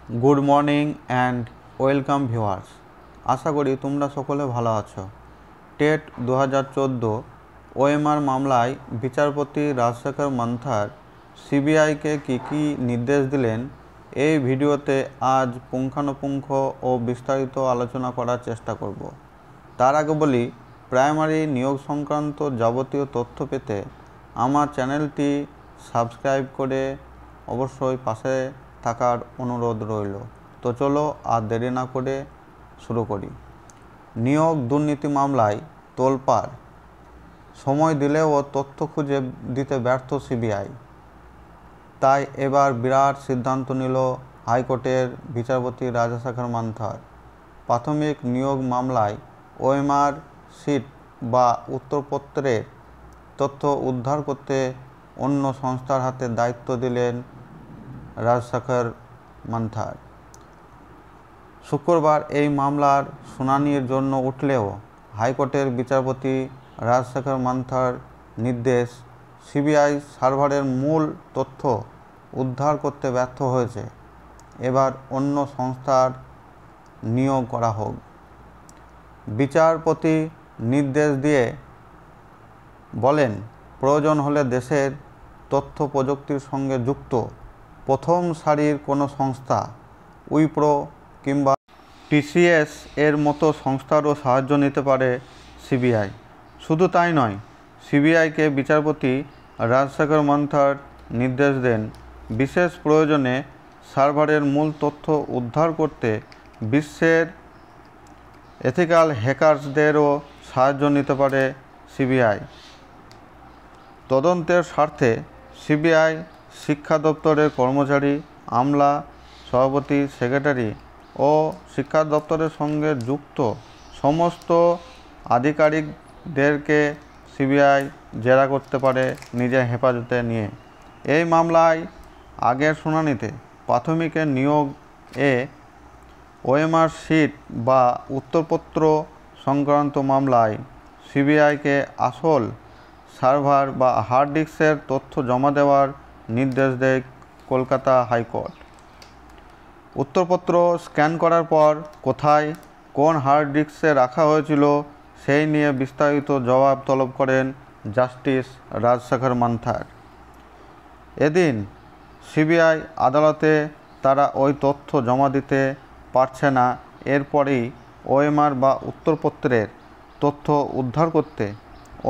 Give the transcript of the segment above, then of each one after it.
Good morning and welcome viewers. आशा करी তোমরা সকলে ভালো আছো। টেট 2014 ওএমআর মামলায় বিচারপতি রাজশেখর মান্থার সিবিআইকে কি নির্দেশ দিলেন এই ভিডিওতে আজ পুঙ্খানুপুঙ্খ ও বিস্তারিত আলোচনা করার চেষ্টা করব। তার আগে বলি, প্রাইমারি নিয়োগ সংক্রান্ত যাবতীয় তথ্য পেতে আমার চ্যানেলটি সাবস্ক্রাইব করে অবশ্যই পাশে থাকার অনুরোধ রইল। তো চলো আর দেরি না করে শুরু করি। নিয়োগ দুর্নীতি মামলায় তোলপাড়, সময় দিলেও তথ্য খুঁজে দিতে ব্যর্থ সিবিআই। তাই এবার বিরাট সিদ্ধান্ত নিল হাইকোর্টের বিচারপতি রাজশেখর মান্থার। প্রাথমিক নিয়োগ মামলায় ওএমআর শিট বা উত্তরপত্রের তথ্য উদ্ধার করতে অন্য সংস্থার হাতে দায়িত্ব দিলেন রাজশেখর মান্থার। শুক্রবার এই মামলার শুনানির জন্য উঠলেও হাইকোর্টের বিচারপতি রাজশেখর মান্থার নির্দেশ, সিবিআই সার্ভারের মূল তথ্য উদ্ধার করতে ব্যর্থ হয়েছে, এবার অন্য সংস্থার নিয়োগ করা হোক। বিচারপতি নির্দেশ দিয়ে বলেন, প্রয়োজন হলে দেশের তথ্য প্রযুক্তির সঙ্গে যুক্ত প্রথম সারির কোনো সংস্থা, উইপ্রো কিংবা টিসিএস এর মতো সংস্থারও সাহায্য নিতে পারে সিবিআই। শুধু তাই নয়, সিবিআইকে বিচারপতি রাজশেখর মান্থার নির্দেশ দেন, বিশেষ প্রয়োজনে সার্ভারের মূল তথ্য উদ্ধার করতে বিশ্বের এথিক্যাল হ্যাকারসদেরও সাহায্য নিতে পারে সিবিআই। তদন্তের স্বার্থে সিবিআই শিক্ষা দপ্তরের কর্মচারী, আমলা, সভাপতি, সেক্রেটারি ও শিক্ষা দপ্তরের সঙ্গে যুক্ত সমস্ত আধিকারিকদেরকে সিবিআই জেরা করতে পারে নিজের হেফাজতে নিয়ে। এই মামলায় আগের শুনানিতে প্রাথমিকের নিয়োগ ওএমআর শিট বা উত্তরপত্র সংক্রান্ত মামলায় সিবিআইকে আসল সার্ভার বা হার্ড ডিস্কের তথ্য জমা দেওয়ার নির্দেশ দেয় কলকাতা হাইকোর্ট। উত্তরপত্র স্ক্যান করার পর কোথায় কোন হার্ড ডিস্কে রাখা হয়েছিল সেই নিয়ে বিস্তারিত জবাব তলব করেন জাস্টিস রাজশেখর মান্থার। এদিন সিবিআই আদালতে তারা ওই তথ্য জমা দিতে পারছে না, এরপরেই ওএমআর বা উত্তরপত্রের তথ্য উদ্ধার করতে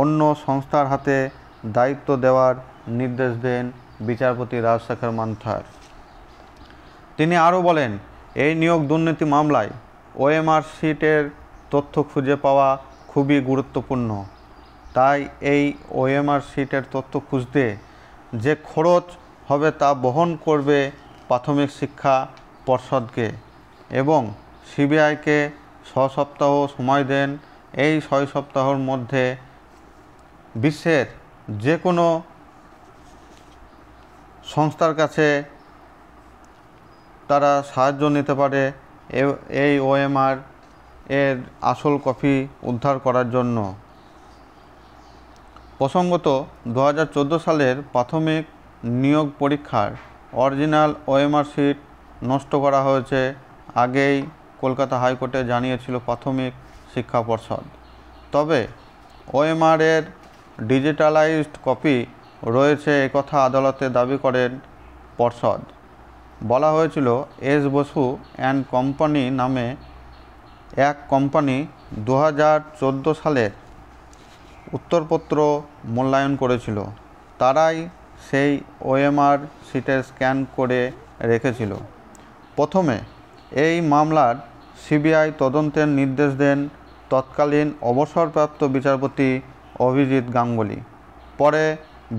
অন্য সংস্থার হাতে দায়িত্ব দেওয়ার নির্দেশ দেন বিচারপতি রাজশেখর মান্থার। তিনি আরও বলেন, এই নিয়োগ দুর্নীতি মামলায় ওএমআর শিটের তথ্য খুঁজে পাওয়া খুবই গুরুত্বপূর্ণ। তাই এই ওএমআর শিটের তথ্য খুঁজতে যে খরচ হবে তা বহন করবে প্রাথমিক শিক্ষা পর্ষদকে এবং সিবিআইকে 6 সপ্তাহ সময় দেন। এই 6 সপ্তাহের মধ্যে বিশ্বের যে কোনো সংস্থার কাছে তারা সাহায্য নিতে পারে এই ওএমআর এর আসল কপি উদ্ধার করার জন্য। প্রসঙ্গত 2014 সালের প্রাথমিক নিয়োগ পরীক্ষার অরিজিনাল ওএমআর শিট নষ্ট করা হয়েছে আগেই কলকাতা হাইকোর্টে জানিয়েছিল প্রাথমিক শিক্ষা পর্ষদ। তবে ওএমআর এর ডিজিটালাইজড কপি রয়েছে একথা আদালতে দাবি করেন পর্ষদ। বলা হয়েছিল, এস বসু অ্যান্ড কোম্পানি নামে এক কোম্পানি 2014 সালের উত্তরপত্র মূল্যায়ন করেছিল। তারাই সেই ওএমআর শিটের স্ক্যান করে রেখেছিল। প্রথমে এই মামলার সিবিআই তদন্তের নির্দেশ দেন তৎকালীন অবসরপ্রাপ্ত বিচারপতি অভিজিৎ গাঙ্গুলি। পরে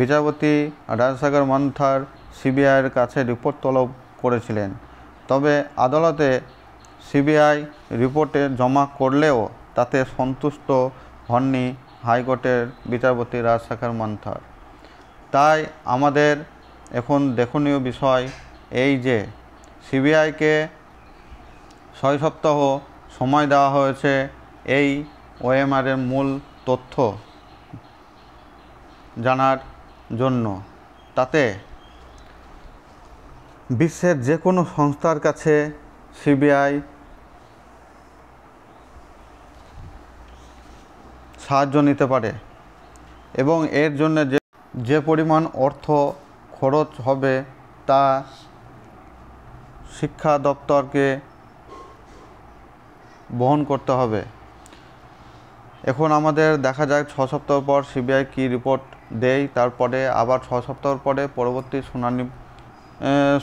বিচারপতি রাজশেখর মান্থার সিবিআইয়ের কাছে রিপোর্ট তলব করেছিলেন। তবে আদালতে সিবিআই রিপোর্টে জমা করলেও তাতে সন্তুষ্ট হননি হাইকোর্টের বিচারপতি রাজশেখর মান্থার। তাই আমাদের এখন দেখনীয় বিষয় এই যে সিবিআইকে 6 সপ্তাহ সময় দেওয়া হয়েছে এই ওএমআরের মূল তথ্য জানার জন্য। তাতে বিশ্বের যে কোনো সংস্থার কাছে সিবিআই সাহায্য নিতে পারে এবং এর জন্য যে পরিমাণ অর্থ খরচ হবে তা শিক্ষা দপ্তরকে বহন করতে হবে। এখন আমাদের দেখা যাক 6 সপ্তাহ পর সিবিআই কি রিপোর্ট দেয়, তারপরে আবার 6 সপ্তাহ পরে পরবর্তী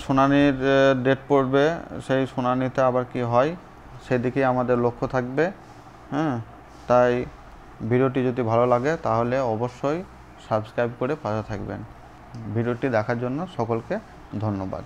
শুনানির ডেট পড়বে, সেই শুনানিতে আবার কি হয় সেদিকেই আমাদের লক্ষ্য থাকবে। তাই ভিডিওটি যদি ভালো লাগে তাহলে অবশ্যই সাবস্ক্রাইব করে পাশে থাকবেন। ভিডিওটি দেখার জন্য সকলকে ধন্যবাদ।